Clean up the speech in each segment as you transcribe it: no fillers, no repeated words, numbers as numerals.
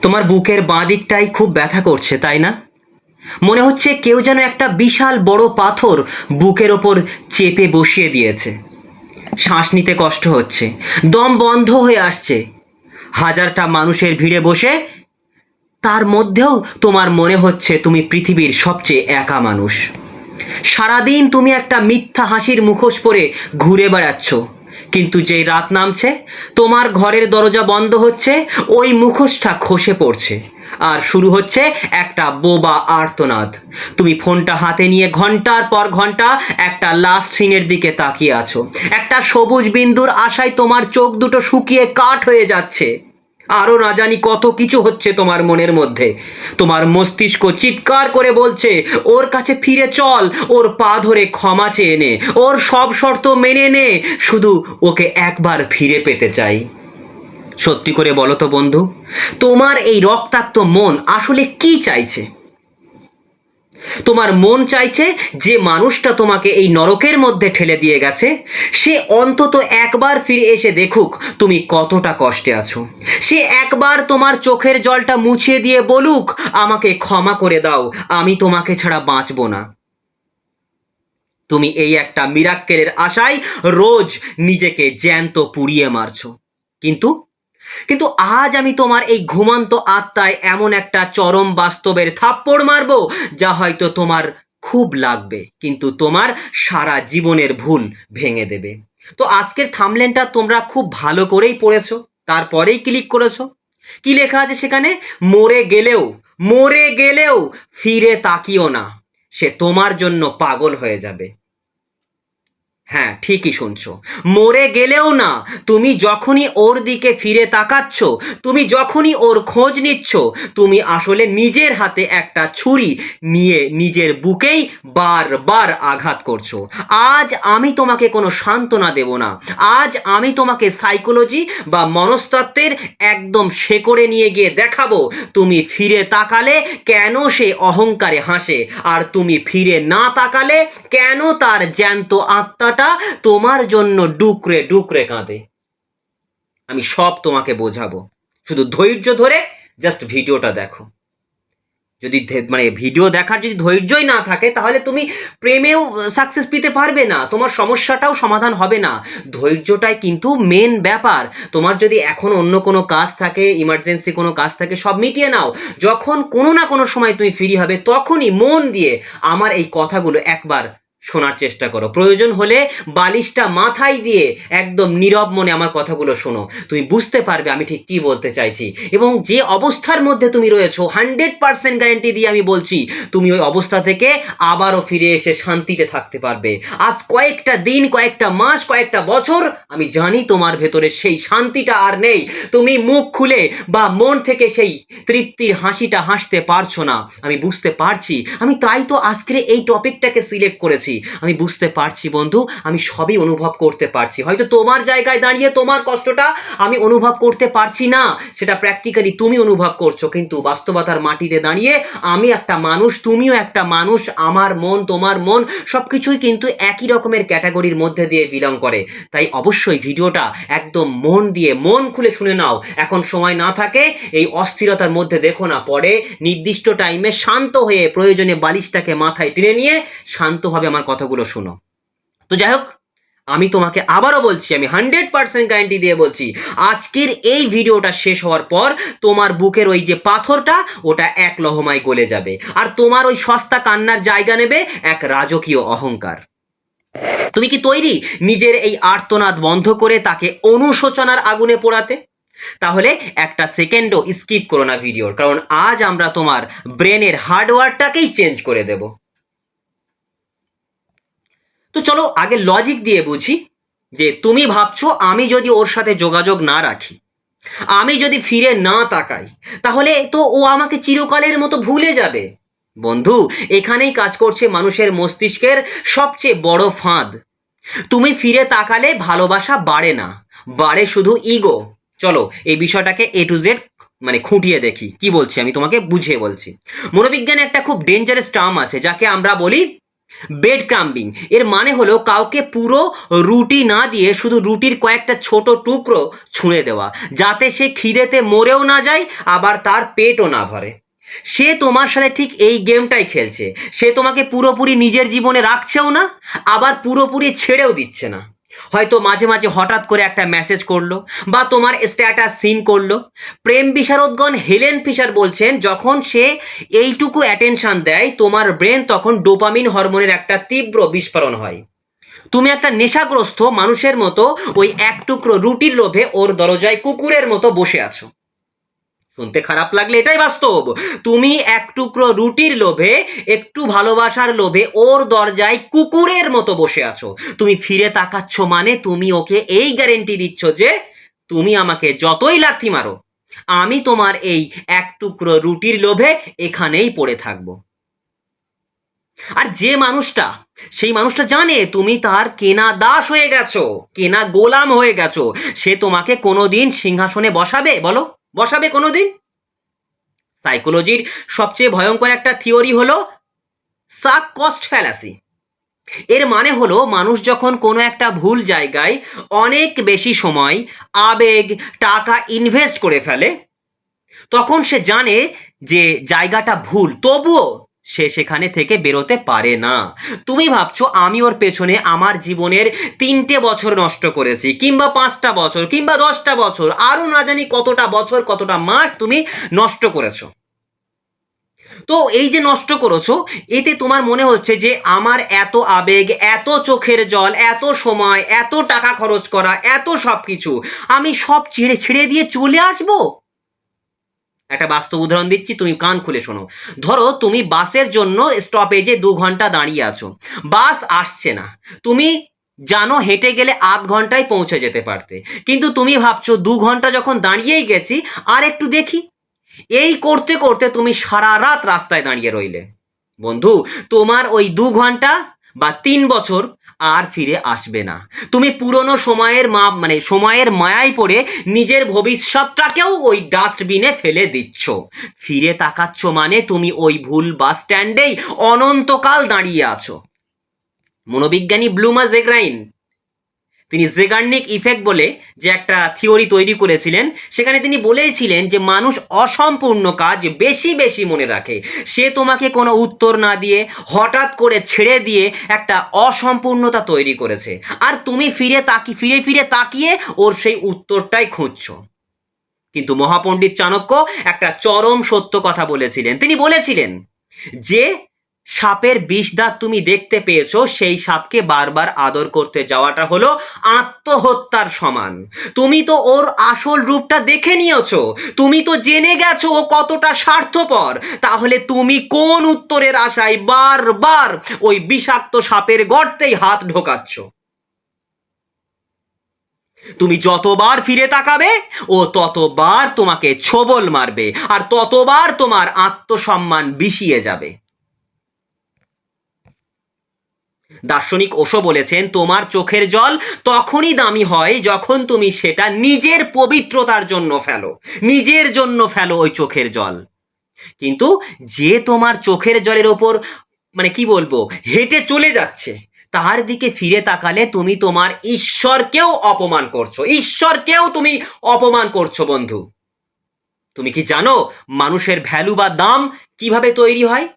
তোমার বুকের বাঁ দিকটাই খুব ব্যথা করছে, তাই না? মনে হচ্ছে কেউ যেন একটা বিশাল বড় পাথর বুকের ওপর চেপে বসিয়ে দিয়েছে। শ্বাস নিতে কষ্ট হচ্ছে, দম বন্ধ হয়ে আসছে। হাজারটা মানুষের ভিড়ে বসে তার মধ্যেও তোমার মনে হচ্ছে তুমি পৃথিবীর সবচেয়ে একা মানুষ। সারাদিন তুমি একটা মিথ্যা হাসির মুখোশ পরে ঘুরে বেড়াচ্ছ, কিন্তু যেই রাত নামছে, তোমার ঘরের দরজা বন্ধ হচ্ছে, ওই মুখোশটা খসে পড়ছে আর শুরু হচ্ছে একটা বোবা আর্তনাদ। তুমি ফোনটা হাতে নিয়ে ঘন্টার পর ঘন্টা একটা লাস্ট সিনের দিকে তাকিয়ে আছো। একটা সবুজ বিন্দুর আশায় তোমার চোখ দুটো শুকিয়ে কাঠ হয়ে যাচ্ছে। আরও না জানি কত কিছু হচ্ছে তোমার মনের মধ্যে। তোমার মস্তিষ্ক চিৎকার করে বলছে, ওর কাছে ফিরে চল, ওর পা ধরে ক্ষমা চেয়ে নে, ওর সব শর্ত মেনে নে, শুধু ওকে একবার ফিরে পেতে চাই। সত্যি করে বলো তো বন্ধু, তোমার এই রক্তাক্ত মন আসলে কি চাইছে? তোমার মন চাইছে যে মানুষটা তোমাকে এই নরকের মধ্যে ঠেলে দিয়ে গেছে, সে অন্তত একবার ফিরে এসে দেখুক তুমি কতটা কষ্টে আছো। সে একবার তোমার চোখের জলটা মুছিয়ে দিয়ে বলুক, আমাকে ক্ষমা করে দাও, আমি তোমাকে ছাড়া বাঁচবো না। তুমি এই একটা মিরাক্কেলের আশায় রোজ নিজেকে জ্যান্ত পুড়িয়ে মারছো। কিন্তু কিন্তু আজ আমি তোমার এই ঘুমন্ত আত্মায় এমন একটা চরম বাস্তবের থাপ্পড় মারবো, যা হয়তো তোমার খুব লাগবে, কিন্তু তোমার সারা জীবনের ভুল ভেঙে দেবে। তো আজকের থাম্বনেলটা তোমরা খুব ভালো করেই পড়েছো, তারপরেই ক্লিক করেছো। কি লেখা আছে সেখানে? মরে গেলেও ফিরে তাকিও না, সে তোমার জন্য পাগল হয়ে যাবে। হ্যাঁ, ঠিকই শুনছো, মরে গেলেও না। তুমি যখনই ওর দিকে ফিরে তাকাচ্ছ, তুমি যখনই ওর খোঁজ নিচ্ছ, তুমি আসলে নিজের হাতে একটা ছুরি নিয়ে নিজের বুকেই বারবার আঘাত করছো। আজ আমি তোমাকে কোনো সান্ত্বনা দেব না। আজ আমি তোমাকে সাইকোলজি বা মনস্তত্ত্বের একদম শেকড়ে নিয়ে গিয়ে দেখাবো, তুমি ফিরে তাকালে কেন সে অহংকারে হাসে, আর তুমি ফিরে না তাকালে কেন তার জ্যান্ত আত্মাটা তোমার জন্য ডুকরে ডুকরে কাঁদে। আমি সব তোমাকে বোঝাবো, শুধু ধৈর্য ধরে জাস্ট ভিডিওটা দেখো। যদি ভিডিও দেখার যদি ধৈর্যই না থাকে, তাহলে তুমি প্রেমেও সাকসেস পেতে পারবে না, তোমার সমস্যাটাও সমাধান হবে না। ধৈর্যটাই কিন্তু মেন ব্যাপার। তোমার যদি এখন অন্য কোনো কাজ থাকে, ইমার্জেন্সি কোনো কাজ থাকে, সব মিটিয়ে নাও। যখন কোনো না কোনো সময় তুমি ফ্রি হবে, তখনই মন দিয়ে আমার এই কথাগুলো একবার শোনার চেষ্টা করো। প্রয়োজন হলে বালিশটা মাথায় দিয়ে একদম নীরব মনে আমার কথাগুলো শোনো। তুমি বুঝতে পারবে আমি ঠিক কী বলতে চাইছি, এবং যে অবস্থার মধ্যে তুমি রয়েছো 100% গ্যারেন্টি দিয়ে আমি বলছি, তুমি ওই অবস্থা থেকে আবারও ফিরে এসে শান্তিতে থাকতে পারবে। আজ কয়েকটা দিন, কয়েকটা মাস, কয়েকটা বছর আমি জানি তোমার ভেতরে সেই শান্তিটা আর নেই। তুমি মুখ খুলে বা মন থেকে সেই তৃপ্তির হাসিটা হাসতে পারছো না। আমি বুঝতে পারছি, আমি তাই তো আজকের এই টপিকটাকে সিলেক্ট করেছি। আমি বুঝতে পারছি বন্ধু, আমি সবই অনুভব করতে পারছি। হয়তো তোমার জায়গায় দাঁড়িয়ে তোমার কষ্টটা আমি অনুভব করতে পারছি না, সেটা প্র্যাকটিক্যালি তুমি অনুভব করছো, কিন্তু বাস্তবতার মাটিতে দাঁড়িয়ে আমি একটা মানুষ, তুমিও একটা মানুষ, আমার মন তোমার মন সব কিছুই কিন্তু একই রকমের ক্যাটাগরির মধ্যে দিয়ে বিলং করে। তাই অবশ্যই ভিডিওটা একদম মন দিয়ে মন খুলে শুনে নাও। এখন সময় না থাকে এই অস্থিরতার মধ্যে দেখো না, পরে নির্দিষ্ট টাইমে শান্ত হয়ে প্রয়োজনে বালিশটাকে মাথায় টেনে নিয়ে শান্তভাবে আমার কথাগুলো শোনো। তো যাই হোক, আমি তোমাকে আবারও বলছি, আমি 100% গ্যারান্টি দিয়ে বলছি, আজকের এই ভিডিওটা শেষ হওয়ার পর তোমার বুকের ওই যে পাথরটা, ওটা এক লহমায় গলে যাবে, আর তোমার ওই সস্তা কান্নার জায়গা নেবে এক রাজকীয় অহংকার। তুমি কি তৈরি নিজের এই আর্তনাদ বন্ধ করে তাকে অনুশোচনার আগুনে পোড়াতে? তাহলে একটা সেকেন্ডও স্কিপ করো না ভিডিওর, কারণ আজ আমরা তোমার ব্রেনের হার্ডওয়্যারটাকেই চেঞ্জ করে দেব। তো চলো আগে লজিক দিয়ে বুঝি, যে তুমি ভাবছো আমি যদি ওর সাথে যোগাযোগ না রাখি, আমি যদি ফিরে না তাকাই, তাহলে তো ও আমাকে চিরকালের মতো ভুলে যাবে। বন্ধু, এখানেই কাজ করছে মানুষের মস্তিষ্কের সবচেয়ে বড় ফাঁদ। তুমি ফিরে তাকালে ভালোবাসা বাড়ে না, বাড়ে শুধু ইগো। চলো এই বিষয়টাকে A to Z খুঁটিয়ে দেখি। কি বলছি আমি তোমাকে বুঝিয়ে বলছি। মনোবিজ্ঞানে একটা খুব ডেঞ্জারাস টার্ম আছে, যাকে আমরা বলি বেড ক্রাম্বিং এর মানে হলো কাউকে পুরো রুটি না দিয়ে শুধু রুটির কয়েকটা ছোট টুকরো ছুঁড়ে দেওয়া, যাতে সে খিদেতে মরেও না যায় আবার তার পেটও না ভরে। সে তোমার সাথে ঠিক এই গেমটাই খেলছে। সে তোমাকে পুরোপুরি নিজের জীবনে রাখছেও না, আবার পুরোপুরি ছেড়েও দিচ্ছে না। হয়তো মাঝে মাঝে হঠাৎ করে একটা মেসেজ করলো বা তোমার স্ট্যাটাস সিন করলো। প্রেম বিশারদগণ হেলেন ফিশার বলছেন, যখন সে এইটুকু অ্যাটেনশন দেয় তোমার ব্রেন তখন ডোপামিন হরমোনের একটা তীব্র বিস্ফোরণ হয়। তুমি একটা নেশাগ্রস্ত মানুষের মতো ওই এক টুকরো রুটির লোভে ওর দরজায় কুকুরের মতো বসে আছো। শুনতে খারাপ লাগলে এটাই বাস্তব। তুমি এক টুকরো রুটির লোভে, একটু ভালোবাসার লোভে ওর দরজায় কুকুরের মতো বসে আছো। তুমি ফিরে তাকাচ্ছ মানে তুমি ওকে এই গ্যারেন্টি দিচ্ছ যে তুমি আমাকে যতই লাথি মারো, আমি তোমার এই এক টুকরো রুটির লোভে এখানেই পড়ে থাকবো। আর যে মানুষটা, সেই মানুষটা জানে তুমি তার কেনা দাস হয়ে গেছো, কেনা গোলাম হয়ে গেছো, সে তোমাকে কোনোদিন সিংহাসনে বসাবে? বলো, বসাবে কোনোদিন? সাইকোলজির সবচেয়ে ভয়ঙ্কর একটা থিওরি হলো সাক কস্ট ফ্যালাসি। এর মানে হলো মানুষ যখন কোনো একটা ভুল জায়গায় অনেক বেশি সময়, আবেগ, টাকা ইনভেস্ট করে ফেলে, তখন সে জানে যে জায়গাটা ভুল, তবুও সে সেখানে থেকে বেরোতে পারে না। তুমি ভাবছো আমি ওর পেছনে আমার জীবনের 3টে বছর নষ্ট করেছি, কিংবা 5টা বছর, কিংবা 10টা বছর, আরো না জানি কতটা বছর, কতটা মাস তুমি নষ্ট করেছো। তো এই যে নষ্ট করেছো, এতে তোমার মনে হচ্ছে যে আমার এত আবেগ, এত চোখের জল, এত সময়, এত টাকা খরচ করা, এত সব কিছু আমি সব ছেড়ে ছেড়ে দিয়ে চলে আসবো। একটা বাস্তব উদাহরণ দিচ্ছি, তুমি কান খুলে শোনো। ধরো তুমি বাসের জন্য স্টপেজে 2 ঘন্টা দাঁড়িয়ে আছো, বাস আসছে না, তুমি জানো হেঁটে গেলে আধ ঘন্টায় পৌঁছে যেতে পারতে, কিন্তু তুমি ভাবছো 2 ঘন্টা যখন দাঁড়িয়েই গেছি আর একটু দেখি। এই করতে করতে তুমি সারা রাত রাস্তায় দাঁড়িয়ে রইলে। বন্ধু, তোমার ওই 2 ঘন্টা বা 3 বছর আর ফিরে আসবে না। তুমি পুরনো সময়ের সময়ের মায়ায় পড়ে নিজের ভবিষ্যৎটাকেও ওই ডাস্টবিনে ফেলে দিচ্ছ। ফিরে তাকাচ্ছ মানে তুমি ওই ভুল বাস স্ট্যান্ডেই অনন্তকাল দাঁড়িয়ে আছো। মনোবিজ্ঞানী ব্লুমা জেগ্রাইন, তিনি জেগার্নিক ইফেক্ট বলে যে একটা থিওরি তৈরি করেছিলেন, সেখানে তিনি বলেছিলেন যে মানুষ অসম্পূর্ণ কাজ বেশি বেশি মনে রাখে। সে তোমাকে কোনো উত্তর না দিয়ে হঠাৎ করে ছেড়ে দিয়ে একটা অসম্পূর্ণতা তৈরি করেছে, আর তুমি ফিরে ফিরে তাকিয়ে ওর সেই উত্তরটাই খুঁজছো। কিন্তু মহাপণ্ডিত চাণক্য একটা চরম সত্য কথা বলেছিলেন। তিনি বলেছিলেন যে সাপের বিষ দাঁত তুমি দেখতে পেয়েছো, সেই সাপকে বারবার আদর করতে যাওয়াটা হলো আত্মহত্যার সমান। তুমি তো ওর আসল রূপটা দেখে নিয়েছো, তুমি তো জেনে গেছো ও কতটা স্বার্থপর। তাহলে তুমি কোন উত্তরের আশায় বারবার ওই বিষাক্ত সাপের গর্তেই হাত ঢোকাচ্ছ? তুমি যতবার ফিরে তাকাবে ও ততবার তোমাকে ছোবল মারবে, আর ততবার তোমার আত্মসম্মান বিষিয়ে যাবে। দার্শনিক ওশো বলেছেন, তোমার চোখের জল তখনই দামি হয় যখন তুমি সেটা নিজের পবিত্রতার জন্য ফেলো, নিজের জন্য ফেলো ওই চোখের জল। কিন্তু যে তোমার চোখের জলের ওপর কি বলবো হেঁটে চলে যাচ্ছে, তার দিকে ফিরে তাকালে তুমি তোমার ঈশ্বরকেও অপমান করছো, ঈশ্বরকেও তুমি অপমান করছো। বন্ধু, তুমি কি জানো মানুষের ভ্যালু বা দাম কিভাবে তৈরি হয়?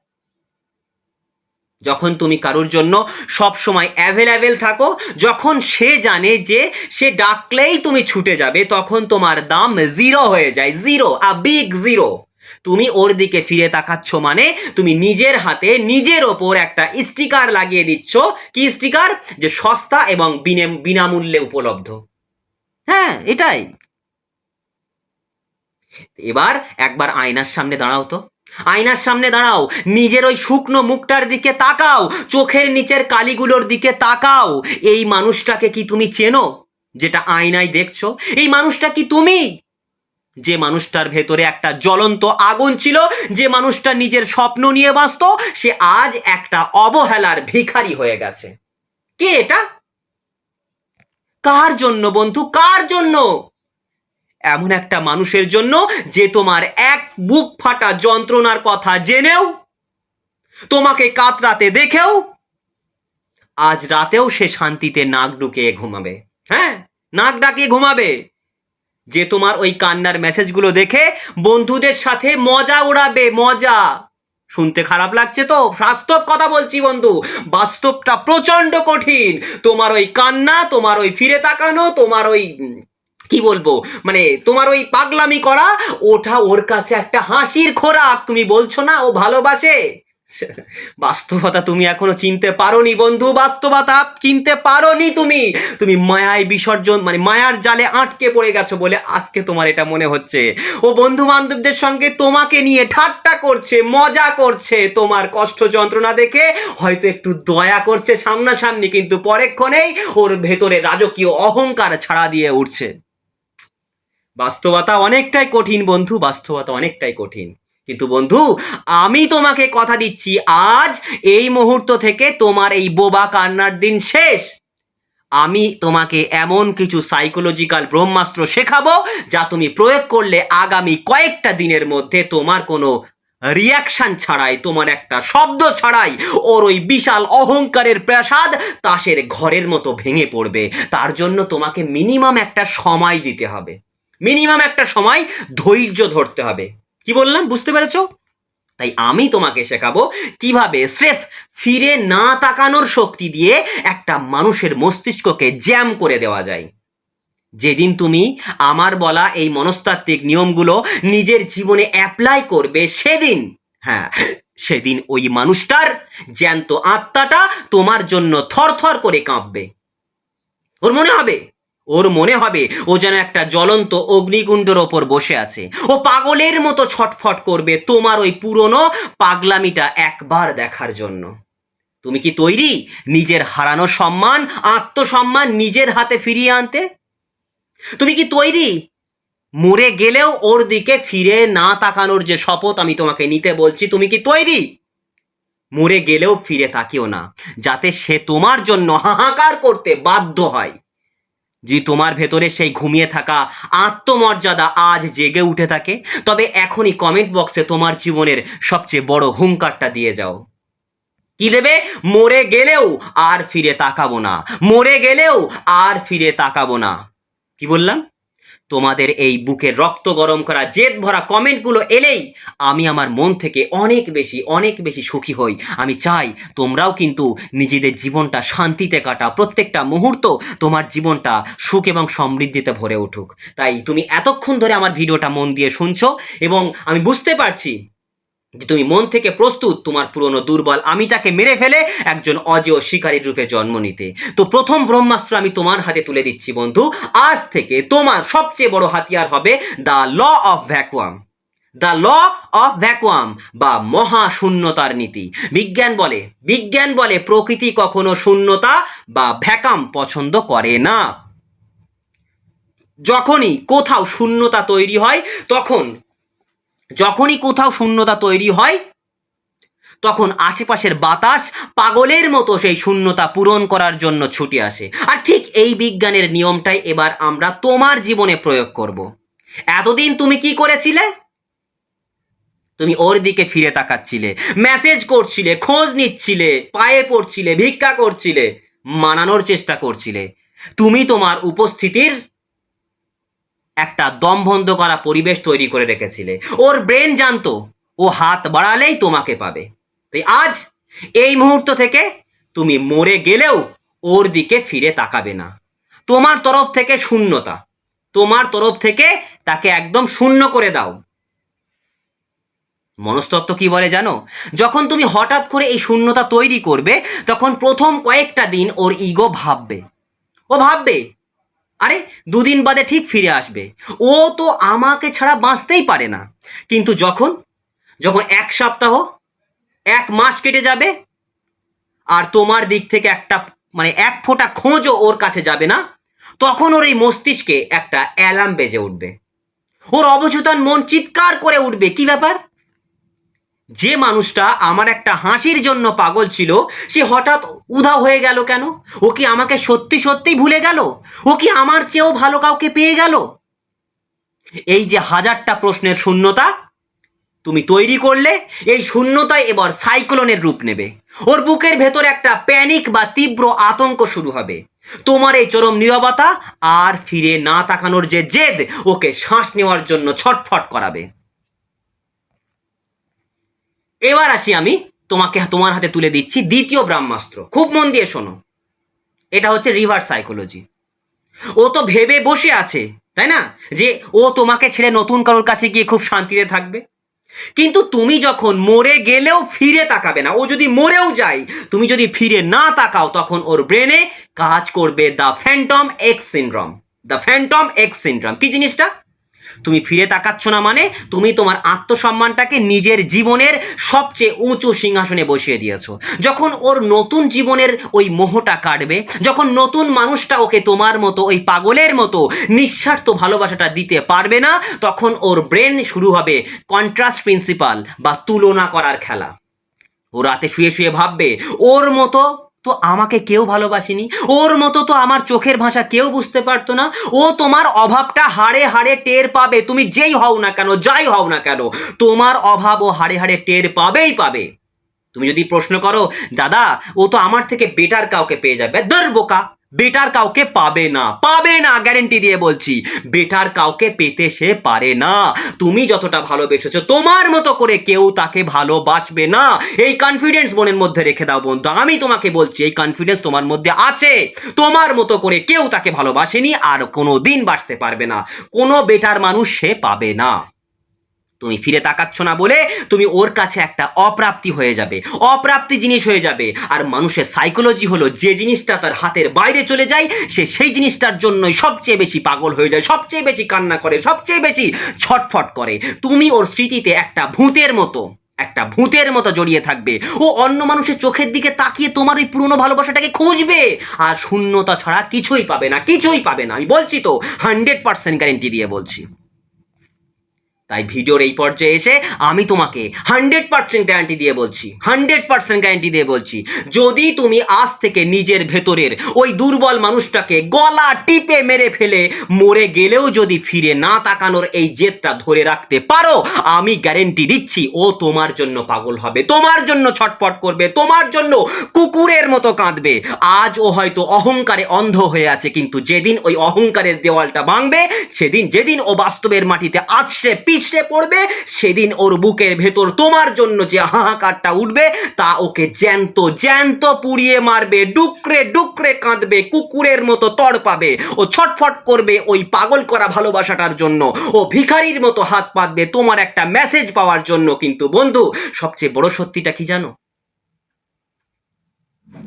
যখন তুমি কারোর জন্য সব সময় অ্যাভেলেবেল থাকো, যখন সে জানে যে সে ডাকলেই তুমি ছুটে যাবে, তখন তোমার দাম 0 হয়ে যায়, 0, আ বিগ 0। তুমি ওর দিকে ফিরে তাকাচ্ছ মানে তুমি নিজের হাতে নিজের ওপর একটা স্টিকার লাগিয়ে দিচ্ছ। কি স্টিকার? যে সস্তা এবং বিনামূল্যে উপলব্ধ। হ্যাঁ, এটাই। এবার একবার আয়নার সামনে দাঁড়াও তো, আয়নার সামনে দাঁড়াও, নিজের ওই শুকনো মুখটার দিকে তাকাও, চোখের নিচের কালিগুলোর দিকে তাকাও। এই মানুষটাকে কি তুমি চেনো যেটা আয়নায় দেখছো? এই মানুষটা কি তুমি? যে মানুষটার ভেতরে একটা জ্বলন্ত আগুন ছিল, যে মানুষটা নিজের স্বপ্ন নিয়ে বাঁচতো, সে আজ একটা অবহেলার ভিখারি হয়ে গেছে। কে এটা? কার জন্য বন্ধু, কার জন্য? এমন একটা মানুষের জন্য যে তোমার এক বুক ফাটা যন্ত্রণার কথা জেনেও, তোমাকে কাতরাতে দেখেও আজ রাতেও সে শান্তিতে নাক ডুকিয়ে ঘুমাবে। হ্যাঁ, নাক ডাকিয়ে ঘুমাবে, যে তোমার ওই কান্নার মেসেজগুলো দেখে বন্ধুদের সাথে মজা উড়াবে। মজা শুনতে খারাপ লাগছে তো, বাস্তব কথা বলছি বন্ধু, বাস্তবটা প্রচন্ড কঠিন। তোমার ওই কান্না, তোমার ওই ফিরে তাকানো, তোমার ওই কি বলবো, মানে তোমার ওই পাগলামি করা, ওটা ওর কাছে একটা হাসির খোরাক। তুমি বলছো না ও ভালোবাসে। বাস্তবতা তুমি এখনো চিনতে পারোনি বন্ধু, বাস্তবতা চিনতে পারোনি তুমি। তুমি মায়ায় বিসর্জন, মানে মায়ার জালে আটকে পড়ে গেছো বলে আজকে তোমার এটা মনে হচ্ছে। ও বন্ধু বান্ধবদের সঙ্গে তোমাকে নিয়ে ঠাট্টা করছে, মজা করছে, তোমার কষ্ট যন্ত্রণা দেখে হয়তো একটু দয়া করছে সামনাসামনি, কিন্তু পরেক্ষণেই ওর ভেতরে রাজকীয় অহংকার ছাড়া দিয়ে উঠছে। বাস্তবতা অনেকটাই কঠিন বন্ধু, বাস্তবতা অনেকটাই কঠিন। কিন্তু বন্ধু, আমি তোমাকে কথা দিচ্ছি, আজ এই মুহূর্ত থেকে তোমার এই বোবা কান্নার দিন শেষ। আমি তোমাকে এমন কিছু সাইকোলজিক্যাল ব্রহ্মাস্ত্র শেখাবো যা তুমি প্রয়োগ করলে আগামী কয়েকটা দিনের মধ্যে তোমার কোনো রিয়াকশন ছাড়াই, তোমার একটা শব্দ ছাড়াই ওর ওই বিশাল অহংকারের প্রাসাদ তাসের ঘরের মতো ভেঙে পড়বে। তার জন্য তোমাকে মিনিমাম একটা সময় দিতে হবে, মিনিমাম একটা সময় ধৈর্য ধরতে হবে। কি বললাম বুঝতে পেরেছো? তাই আমি তোমাকে শেখাবো কিভাবে স্রেফ ফিরে না তাকানোর শক্তি দিয়ে একটা মানুষের মস্তিষ্ককে জ্যাম করে দেওয়া যায়। যেদিন তুমি আমার বলা এই মনস্তাত্ত্বিক নিয়মগুলো নিজের জীবনে অ্যাপ্লাই করবে, সেদিন, হ্যাঁ সেদিন ওই মানুষটার জ্যান্ত আত্মাটা তোমার জন্য থরথর করে কাঁপবে। ওর মনে হবে ও যেন একটা জ্বলন্ত অগ্নিকুণ্ডের ওপর বসে আছে। ও পাগলের মতো ছটফট করবে তোমার ওই পুরনো পাগলামিটা একবার দেখার জন্য। তুমি কি তৈরি নিজের হারানো সম্মান, আত্মসম্মান নিজের হাতে ফিরিয়ে আনতে? তুমি কি তৈরি মরে গেলেও ওর দিকে ফিরে না তাকানোর যে শপথ আমি তোমাকে নিতে বলছি, তুমি কি তৈরি? মরে গেলেও ফিরে তাকিও না, যাতে সে তোমার জন্য হাহাকার করতে বাধ্য হয়। যদি তোমার ভেতরে সেই ঘুমিয়ে থাকা আত্মমর্যাদা আজ জেগে উঠে থাকে, তবে এখনই কমেন্ট বক্সে তোমার জীবনের সবচেয়ে বড় হুঙ্কারটা দিয়ে যাও। কি দেবে? মরে গেলেও আর ফিরে তাকাবো না, মরে গেলেও আর ফিরে তাকাবো না। কি বললাম? তোমাদের এই বুকের রক্ত গরম করা জেদ ভরা কমেন্টগুলো এলেই আমি আমার মন থেকে অনেক বেশি সুখী হই। আমি চাই তোমরাও কিন্তু নিজেদের জীবনটা শান্তিতে কাটাও, প্রত্যেকটা মুহূর্ত তোমার জীবনটা সুখ এবং সমৃদ্ধিতে ভরে উঠুক। তাই তুমি এতক্ষণ ধরে আমার ভিডিওটা মন দিয়ে শুনছো, এবং আমি বুঝতে পারছি যে তুমি মন থেকে প্রস্তুত তোমার পুরনো দুর্বল আমিটাকে মেরে ফেলে একজন অজেয় শিকারীর রূপে জন্ম নিতে। তো প্রথম ব্রহ্মাস্ত্র আমি তোমার হাতে তুলে দিচ্ছি বন্ধু। আজ থেকে তোমার সবচেয়ে বড় হাতিয়ার হবে the law of vacuum. The law of vacuum বা মহাশূন্যতার নীতি। বিজ্ঞান বলে প্রকৃতি কখনো শূন্যতা বা ভ্যাকাম পছন্দ করে না। যখনই কোথাও শূন্যতা তৈরি হয় তখন আশেপাশের বাতাস পাগলের মতো সেই শূন্যতা পূরণ করার জন্য ছুটে আসে। আর ঠিক এই বিজ্ঞানের নিয়মটাই এবার আমরা তোমার জীবনে প্রয়োগ করব। এতদিন তুমি কি করেছিলে? তুমি ওর দিকে ফিরে তাকাচ্ছিলে, মেসেজ করছিলে, খোঁজ নিচ্ছিলে, পায়ে পড়ছিলে, ভিক্ষা করছিলে, মানানোর চেষ্টা করছিলে। তুমি তোমার উপস্থিতির একটা দমবন্ধ করা পরিবেশ তৈরি করে রেখেছিলে। ওর ব্রেন জানতো ও হাত বাড়ালেই তোমাকে পাবে। তাই আজ এই মুহূর্ত থেকে তুমি মরে গেলেও ওর দিকে ফিরে তাকাবে না। তোমার তরফ থেকে শূন্যতা, তোমার তরফ থেকে তাকে একদম শূন্য করে দাও। মনস্তত্ত্ব কি বলে জানো? যখন তুমি হঠাৎ করে এই শূন্যতা তৈরি করবে, তখন প্রথম কয়েকটা দিন ওর ইগো ভাববে আরে দুদিন বাদে ঠিক ফিরে আসবে, ও তো আমাকে ছাড়া বাঁচতেই পারে না। কিন্তু যখন এক সপ্তাহ, এক মাস কেটে যাবে আর তোমার দিক থেকে এক ফোঁটা খোঁজও ওর কাছে যাবে না, তখন ওর এই মস্তিষ্কে একটা অ্যালার্ম বেজে উঠবে। ওর অবচেতন মন চিৎকার করে উঠবে, কি ব্যাপার? যে মানুষটা আমার একটা হাসির জন্য পাগল ছিল, সে হঠাৎ উধাও হয়ে গেল কেন? ও কি আমাকে সত্যিই ভুলে গেল? ও কি আমার চেয়েও ভালো কাউকে পেয়ে গেল? এই যে হাজারটা প্রশ্নের শূন্যতা, তুমি তৈরি করলে এই শূন্যতায় এবার সাইক্লোনের রূপ নেবে। ওর বুকের ভেতর একটা প্যানিক বা তীব্র আতঙ্ক শুরু হবে। তোমার এই চরম নীরবতা আর ফিরে না তাকানোর যে জেদ ওকে শ্বাস নেওয়ার জন্য ছটফট করাবে। এবার আসি আমি তোমার হাতে তুলে দিচ্ছি দ্বিতীয় ব্রহ্মাস্ত্র। খুব মন দিয়ে শোনো, এটা হচ্ছে রিভার্স সাইকোলজি। ও তো ভেবে বসে আছে, তাই না, যে ও তোমাকে ছেড়ে নতুন কারোর কাছে গিয়ে খুব শান্তিতে থাকবে। কিন্তু তুমি যখন মরে গেলেও ফিরে তাকাবে না, ও যদি মরেও যায় তুমি যদি ফিরে না তাকাও, তখন ওর ব্রেনে কাজ করবে the Phantom x syndrome. The Phantom x syndrome কি জিনিসটা? তুমি ফিরে তাকাচ্ছ না মানে তুমি তোমার আত্মসম্মানটাকে নিজের জীবনের সবচেয়ে উঁচু সিংহাসনে বসিয়ে দিয়েছো। যখন ওর নতুন জীবনের ওই মোহটা কাটবে, যখন নতুন মানুষটা ওকে তোমার মতো ওই পাগলের মতো নিঃস্বার্থ ভালোবাসাটা দিতে পারবে না, তখন ওর ব্রেন শুরু হবে কন্ট্রাস্ট প্রিন্সিপাল বা তুলনা করার খেলা। ও রাতে শুয়ে শুয়ে ভাববে, ওর মতো তো আমাকে কেউ ভালোবাসেনি, ওর মতো তো আমার চোখের ভাষা কেউ বুঝতে পারতো না। ও তোমার অভাবটা হাড়ে হাড়ে টের পাবে, তুমি যেই হও না কেন, যাই হও না কেন, তোমার অভাব ও হাড়ে হাড়ে টের পাবেই পাবে। তুমি যদি প্রশ্ন করো, দাদা ও তো আমার থেকে বেটার কাউকে পেয়ে যাবে, ধর বোকা, বেটার কাউকে পাবে না, পাবে না, গ্যারেন্টি দিয়ে বলছি, বেটার কাউকে পেতে সে পারে না। তুমি যতটা ভালোবেসেছো তোমার মতো করে কেউ তাকে ভালোবাসবে না। এই কনফিডেন্স মনের মধ্যে রেখে দাও বন্ধু, আমি তোমাকে বলছি এই কনফিডেন্স তোমার মধ্যে আছে। তোমার মতো করে কেউ তাকে ভালোবাসেনি আর কোনো দিন বাসতে পারবে না, কোনো বেটার মানুষ সে পাবে না। তুমি ফিরে তাকাচ্ছ না বলে তুমি ওর কাছে একটা অপ্রাপ্তি হয়ে যাবে, অপ্রাপ্তি জিনিস হয়ে যাবে। আর মানুষের সাইকোলজি হলো, যে জিনিসটা তার হাতের বাইরে চলে যায় সে সেই জিনিসটার জন্যই সবচেয়ে বেশি পাগল হয়ে যায়, সবচেয়ে বেশি কান্না করে, সবচেয়ে বেশি ছটফট করে। তুমি ওর স্মৃতিতে একটা ভূতের মতো জড়িয়ে থাকবে। ও অন্য মানুষের চোখের দিকে তাকিয়ে তোমার ওই পুরনো ভালোবাসাটাকে খুঁজবে আর শূন্যতা ছাড়া কিছুই পাবে না, কিছুই পাবে না। আমি বলছি তো, 100% গ্যারেন্টি দিয়ে বলছি। তাই ভিডিওর এই পর্যায়ে এসে আমি তোমাকে 100% গ্যারান্টি দিয়ে বলছি, 100% গ্যারান্টি দিয়ে বলছি, যদি তুমি আজ থেকে নিজের ভেতরের ওই দুর্বল মানুষটাকে গলা টিপে মেরে ফেলে মরে গেলেও যদি ফিরে না তাকানোর এই জেদটা ধরে রাখতে পারো, আমি গ্যারান্টি দিচ্ছি ও তোমার জন্য পাগল হবে, তোমার জন্য ছটফট করবে, তোমার জন্য কুকুরের মতো কাঁদবে। আজ ও হয়তো অহংকারে অন্ধ হয়ে আছে, কিন্তু যেদিন ওই অহংকারের দেওয়ালটা ভাঙবে, যেদিন ও বাস্তবের মাটিতে আছড়ে পিছড়ে পড়বে, সেদিন ওর বুকের ভেতর তোমার জন্য যে হাহাকারটা উঠবে তা ওকে জ্যান্ত জ্যান্ত পুড়িয়ে মারবে, ডুকরে ডুকরে কাঁদবে, কুকুরের মতো তড়পাবে, ও ছটফট করবে ওই পাগল করা ভালোবাসাটার জন্য, ও ভিখারির মতো হাত পাতবে তোমার একটা মেসেজ পাওয়ার জন্য। কিন্তু বন্ধু, সবচেয়ে বড় সত্যিটা কি জানো?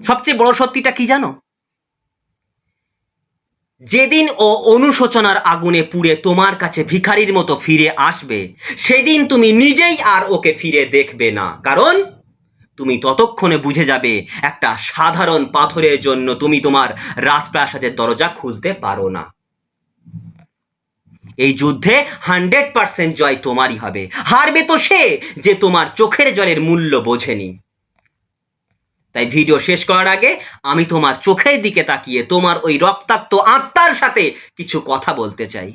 সবচেয়ে বড় সত্যিটা কি জানো? যেদিন ও অনুশোচনার আগুনে পুড়ে তোমার কাছে ভিখারির মতো ফিরে আসবে, সেদিন তুমি নিজেই আর ওকে ফিরে দেখবে না। কারণ তুমি ততক্ষণে বুঝে যাবে একটা সাধারণ পাথরের জন্য তুমি তোমার রাজপ্রাসাদের দরজা খুলতে পারো না। এই যুদ্ধে 100% জয় তোমারই হবে। হারবে তো সে যে তোমার চোখের জলের মূল্য বোঝেনি। তাই ভিডিও শেষ করার আগে আমি তোমার চোখের দিকে তাকিয়ে তোমার ওই রক্তাক্ত আত্মার সাথে কিছু কথা বলতে চাই।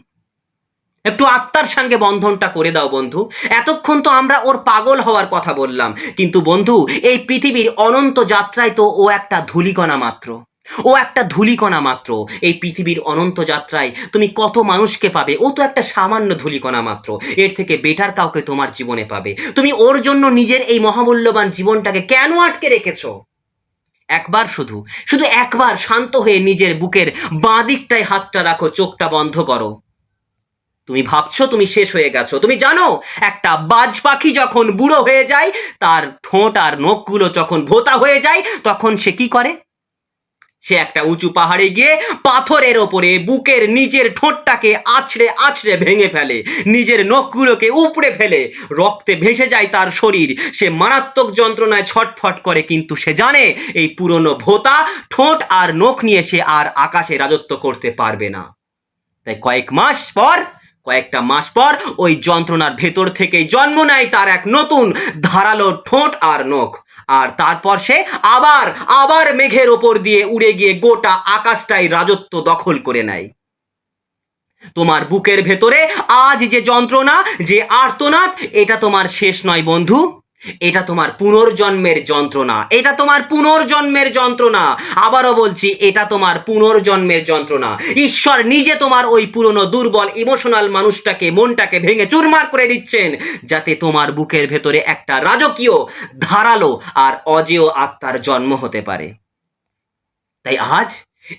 একটু আত্মার সঙ্গে বন্ধনটা করে দাও বন্ধু। এতক্ষণ তো আমরা ওর পাগল হওয়ার কথা বললাম, কিন্তু বন্ধু এই পৃথিবীর অনন্ত যাত্রায় তো ও একটা ধূলিকণা মাত্র, ও একটা ধূলিকণা মাত্র। এই পৃথিবীর অনন্ত যাত্রায় তুমি কত মানুষকে পাবে, ও তো একটা সামান্য ধূলিকণা মাত্র। এর থেকে বেটার কাউকে তোমার জীবনে পাবে। তুমি ওর জন্য নিজের এই মহামূল্যবান জীবনটাকে কেন আটকে রেখেছো? একবার শুধু একবার শান্ত হয়ে নিজের বুকের বাঁ দিকটায় হাতটা রাখো, চোখটা বন্ধ করো। তুমি ভাবছো তুমি শেষ হয়ে গেছো। তুমি জানো একটা বাজ পাখি যখন বুড়ো হয়ে যায়, তার ঠোঁট আর নখগুলো যখন ভোঁতা হয়ে যায়, তখন সে কি করে? সে একটা উঁচু পাহাড়ে গিয়ে পাথরের ওপরে বুকের নিজের ঠোঁটটাকে আছড়ে আছড়ে ভেঙে ফেলে, নিজের নখগুলোকে উপড়ে ফেলে, রক্তে ভেসে যায় তার শরীর। সে মারাত্মক যন্ত্রণায় ছটফট করে, কিন্তু সে জানে এই পুরনো ভোঁতা ঠোঁট আর নখ নিয়ে সে আর আকাশে রাজত্ব করতে পারবে না। তাই কয়েকটা মাস পর ওই যন্ত্রণার ভেতর থেকেই জন্ম নেয় তার এক নতুন ধারালো ঠোঁট আর নখ। আর তারপর সে আবার মেঘের ওপর দিয়ে উড়ে গিয়ে গোটা আকাশটাই রাজত্ব দখল করে নেয়। তোমার বুকের ভেতরে আজ যে যন্ত্রণা, যে আর্তনাদ, এটা তোমার শেষ নয় বন্ধু, এটা তোমার পুনর্জন্মের যন্ত্রণা, এটা তোমার পুনর্জন্মের যন্ত্রণা। আবারও বলছি, এটা তোমার পুনর্জন্মের যন্ত্রণা। ঈশ্বর নিজে তোমার ওই পুরনো দুর্বল ইমোশনাল মানুষটাকে, মনটাকে ভেঙে চুরমার করে দিচ্ছেন, যাতে তোমার বুকের ভেতরে একটা রাজকীয়, ধারালো আর অজেয় আত্মার জন্ম হতে পারে। তাই আজ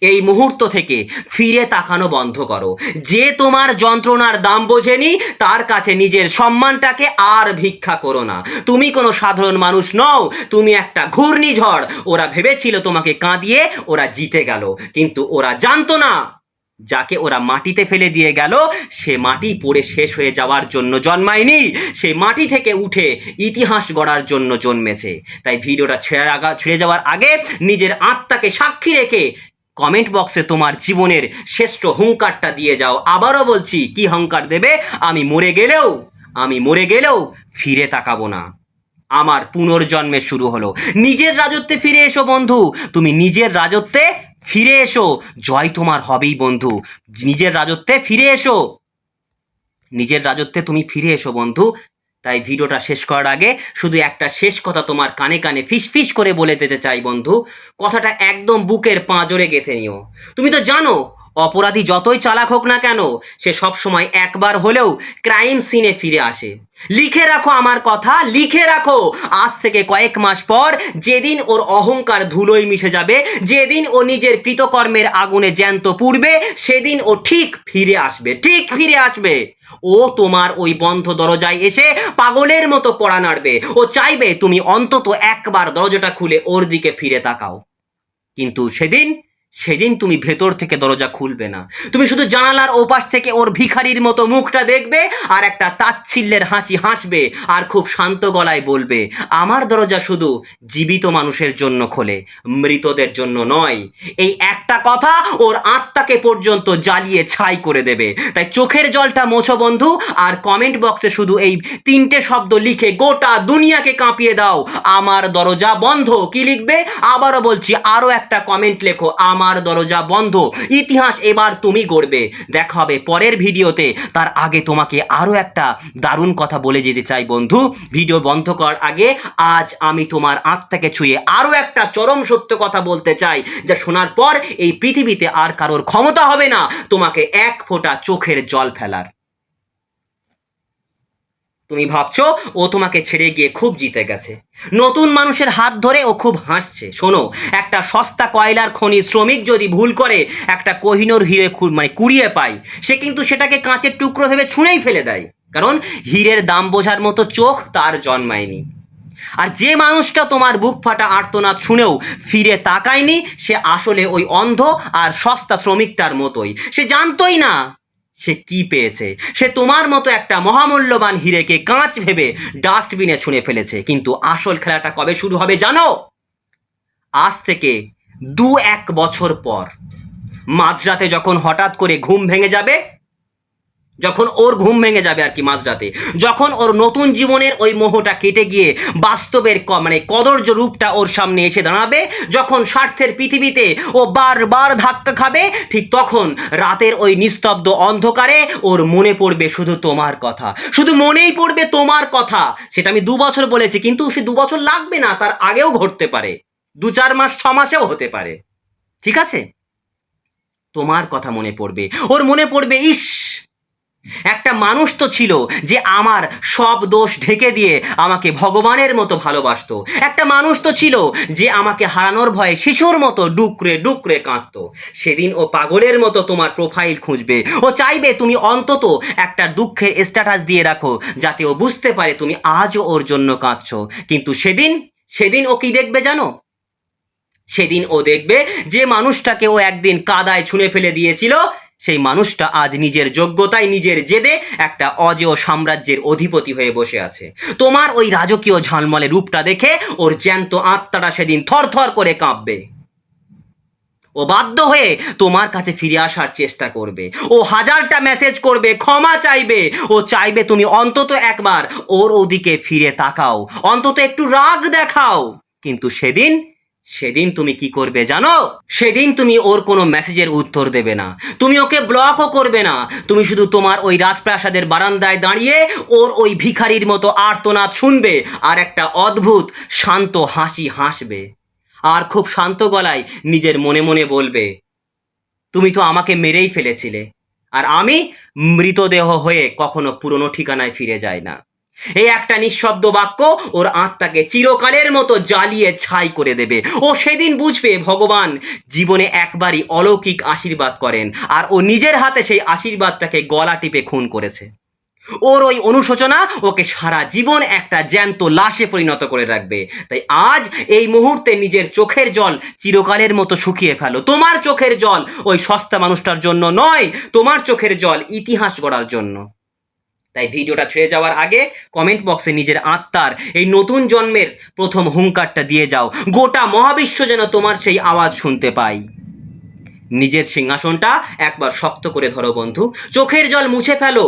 এই মুহূর্ত থেকে ফিরে তাকানো বন্ধ করো। যে তোমার যন্ত্রণার দাম বোঝেনি, তার কাছে নিজের সম্মানটাকে আর ভিক্ষা করো না। তুমি কোনো সাধারণ মানুষ নও, তুমি একটা ঘূর্ণিঝড়। ওরা ভেবেছিল তোমাকে কাঁদিয়ে ওরা জিতে গেল, কিন্তু ওরা জানতো না যাকে ওরা মাটিতে ফেলে দিয়ে গেল, সে মাটি পড়ে শেষ হয়ে যাওয়ার জন্য জন্মায়নি, সে মাটি থেকে উঠে ইতিহাস গড়ার জন্য জন্মেছে। তাই ভিডিওটা ছেড়ে যাওয়ার আগে নিজের আত্মাকে সাক্ষী রেখে কমেন্ট বক্সে তোমার জীবনের শ্রেষ্ঠ হুঙ্কারটা দিয়ে যাও। আবারও বলছি, কি হুঙ্কার দেবে? আমি মরে গেলেও ফিরে তাকাবো না, আমার পুনর্জন্মে শুরু হলো। নিজের রাজত্বে ফিরে এসো বন্ধু, তুমি নিজের রাজত্বে ফিরে এসো, জয় তোমার হবেই বন্ধু। নিজের রাজত্বে ফিরে এসো, নিজের রাজত্বে তুমি ফিরে এসো বন্ধু। তাই ভিডিওটা শেষ করার আগে শুধু একটা শেষ কথা তোমার কানে কানে ফিস ফিস করে বলে দিতে চাই বন্ধু, কথাটা একদম বুকের পাঁজরে গেঁথে নিও। তুমি তো জানো, অপরাধী যতই চালাক হোক না কেন, সে সব সময় একবার হলেও ক্রাইম সিনে ফিরে আসে। লিখে রাখো আমার কথা, লিখে রাখো। আজ থেকে কয়েক মাস পর যেদিন ওর অহংকার ধুলোয় মিশে যাবে, যেদিন ও নিজের কৃতকর্মের আগুনে জ্যান্ত পুড়বে, সেদিন ও ঠিক ফিরে আসবে, ঠিক ফিরে আসবে। ও তোমার ওই বন্ধ দরজায় এসে পাগলের মতো কড়া নাড়বে। ও চাইবে তুমি অন্তত একবার দরজাটা খুলে ওর দিকে ফিরে তাকাও, কিন্তু সেদিন তুমি ভেতর থেকে দরজা খুলবে না। তুমি শুধু জানালার ওপাশ থেকে ওর ভিখারির মতো মুখটা দেখবে, আর একটা তাচ্ছিল্যের হাসি হাসবে, আর খুব শান্ত গলায় বলবে, আমার দরজা শুধু জীবিত মানুষের জন্য খোলে, মৃতদের জন্য নয়। এই একটা কথা ওর আত্মাকে পর্যন্ত জ্বালিয়ে ছাই করে দেবে। তাই চোখের জলটা মোছো বন্ধু, আর কমেন্ট বক্সে শুধু এই 3টে শব্দ লিখে গোটা দুনিয়াকে কাঁপিয়ে দাও, আমার দরজা বন্ধ। কি লিখবে? আবারও বলছি, আরো একটা কমেন্ট লেখো, আমার দরজা বন্ধ। ইতিহাস এবার তুমি গড়বে। দেখা হবে পরের ভিডিওতে। তার আগে তোমাকে আরো একটা দারুণ কথা বলে যেতে চাই বন্ধু, ভিডিও বন্ধ করার আগে আজ আমি তোমার আত্মাকে ছুঁয়ে আরো একটা চরম সত্য কথা বলতে চাই, যা শোনার পর এই পৃথিবীতে আর কারোর ক্ষমতা হবে না তোমাকে এক ফোঁটা চোখের জল ফেলার। তুমি ভাবছো ও তোমাকে ছেড়ে গিয়ে খুব জিতে গেছে, নতুন মানুষের হাত ধরে ও খুব হাসছে। শোনো, একটা সস্তা কয়লার খনি শ্রমিক যদি ভুল করে একটা কোহিনূর হিরে কুড়িয়ে পায়, সে কিন্তু সেটাকে কাঁচের টুকরো ভেবে ছুঁড়েই ফেলে দেয়, কারণ হীরের দাম বোঝার মতো চোখ তার জন্মায়নি। আর যে মানুষটা তোমার বুক ফাটা আর্তনাদ শুনেও ফিরে তাকায়নি, সে আসলে ওই অন্ধ আর সস্তা শ্রমিকটার মতোই। সে জানতোই না সে কি পেয়েছে। সে তোমার মতো একটা মহামূল্যবান হীরেকে কাঁচ ভেবে ডাস্টবিনে ছুঁড়ে ফেলেছে। কিন্তু আসল খেলাটা কবে শুরু হবে জানো? আজ থেকে 2-1 বছর পর মাঝরাতে যখন হঠাৎ করে ঘুম ভেঙে যাবে, যখন ওর ঘুম ভেঙে যাবে আর কি মাঝরাতে, যখন ওর নতুন জীবনের ওই মোহটা কেটে গিয়ে বাস্তবের কদর্য রূপটা ওর সামনে এসে দাঁড়াবে, যখন স্বার্থের পৃথিবীতে ও বারবার ধাক্কা খাবে, ঠিক তখন রাতের ওই নিস্তব্ধ অন্ধকারে ওর মনে পড়বে শুধু তোমার কথা, শুধু মনেই পড়বে তোমার কথা। সেটা আমি 2 বছর বলেছি, কিন্তু সে 2 বছর লাগবে না, তার আগেও ঘটতে পারে, 2-4 মাস 6 মাসেও হতে পারে। ঠিক আছে? তোমার কথা মনে পড়বে, ওর মনে পড়বে, ইস, একটা মানুষ তো ছিল যে আমার সব দোষ ঢেকে দিয়ে আমাকে ভগবানের মতো ভালোবাসতো। একটা মানুষ তো ছিল যে আমাকে হারানোর ভয়ে শিশুর মতো ডুকরে ডুকরে কাঁদতো। সেদিন ও পাগলের মতো তোমার প্রোফাইল খুঁজবে। ও চাইবে তুমি অন্তত একটা দুঃখের স্ট্যাটাস দিয়ে রাখো, যাতে ও বুঝতে পারে তুমি আজও ওর জন্য কাঁদছো। কিন্তু সেদিন ও কি দেখবে জানো? সেদিন ও দেখবে যে মানুষটাকে ও একদিন কাদায় ছুঁড়ে ফেলে দিয়েছিল, সেই মানুষটা আজ নিজের যোগ্যতায়, নিজের জেদে একটা অজেয় সাম্রাজ্যের অধিপতি হয়ে বসে আছে। তোমার ওই রাজকীয় ঝালমলে রূপটা দেখে ওর জ্যান্ত আত্মাটা সেদিন থরথর করে কাঁপবে। ও বাধ্য হয়ে তোমার কাছে ফিরে আসার চেষ্টা করবে। ও 1000টা মেসেজ করবে, ক্ষমা চাইবে। ও চাইবে তুমি অন্তত একবার ওর ওদিকে ফিরে তাকাও, অন্তত একটু রাগ দেখাও। কিন্তু সেদিন তুমি কি করবে জানো? সেদিন তুমি ওর কোনো মেসেজের উত্তর দেবে না, তুমি ওকে ব্লকও করবে না, তুমি শুধু তোমার ওই রাজপ্রাসাদের বারান্দায় দাঁড়িয়ে ওর ওই ভিখারির মতো আর্তনাদ শুনবে আর একটা অদ্ভুত শান্ত হাসি হাসবে, আর খুব শান্ত গলায় নিজের মনে মনে বলবে, তুমি তো আমাকে মেরেই ফেলেছিলে, আর আমি মৃতদেহ হয়ে কখনো পুরনো ঠিকানায় ফিরে যাই না। এই একটা নিঃশব্দ বাক্য ওর আত্মাকে চিরকালের মতো জ্বালিয়ে ছাই করে দেবে। ও সেদিন বুঝবে ভগবান জীবনে একবারই অলৌকিক আশীর্বাদ করেন, আর ও নিজের হাতে সেই আশীর্বাদটাকে গলা টিপে খুন করেছে। ওর ওই অনুশোচনা ওকে সারা জীবন একটা জ্যান্ত লাশে পরিণত করে রাখবে। তাই আজ এই মুহূর্তে নিজের চোখের জল চিরকালের মতো শুকিয়ে ফেলো। তোমার চোখের জল ওই সস্তা মানুষটার জন্য নয়, তোমার চোখের জল ইতিহাস গড়ার জন্য। তাই ভিডিওটা ছেড়ে যাওয়ার আগে কমেন্ট বক্সে নিজের আত্মার এই নতুন জন্মের প্রথম হুঙ্কারটা দিয়ে যাও, গোটা মহাবিশ্ব যেন তোমার সেই আওয়াজ শুনতে পাই। নিজের সিংহাসনটা একবার শক্ত করে ধরো বন্ধু, চোখের জল মুছে ফেলো।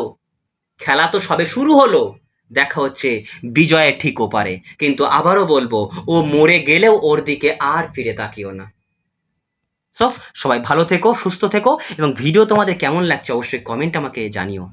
খেলা তো সবে শুরু হলো, দেখা হচ্ছে বিজয়ের ঠিক ওপারে। কিন্তু আবারও বলবো, ও মরে গেলেও ওর দিকে আর ফিরে তাকিও না। সো সবাই ভালো থেকো, সুস্থ থেকো, এবং ভিডিও তোমাদের কেমন লাগছে অবশ্যই কমেন্ট আমাকে জানিও।